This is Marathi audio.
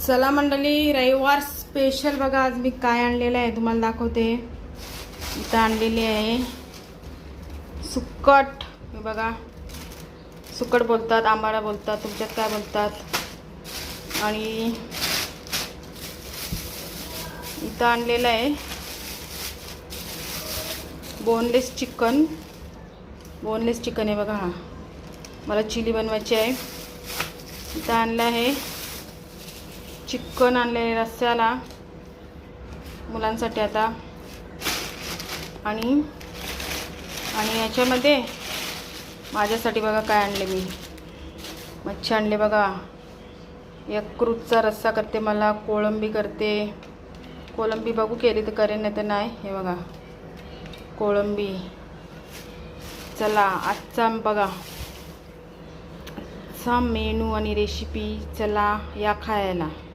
चला मंडळी, रविवार स्पेशल बघा आज मी काय आणलेलं आहे तुम्हाला दाखवते. इथं आणलेली आहे सुक्कट. हे बघा, सुक्कट बोलतात, आंबाडा बोलतात, तुमच्यात काय बोलतात. आणि इथं आणलेलं आहे बोनलेस चिकन. बोनलेस चिकन आहे बघा. हा मला चिली बनवायची आहे. इथं आणलं आहे चिकन, आणले रस्स्याला मुलांसाठी आता. आणि याच्यामध्ये माझ्यासाठी बघा काय आणले मी. मच्छी आणले बघा. यकृतचा रस्सा करते, मला कोळंबी करते. कोळंबी बघू केली तर करेन, नाही तर नाही. हे बघा कोळंबी. चला आजचा बघा आजचा मेनू आणि रेसिपी. चला या खायला.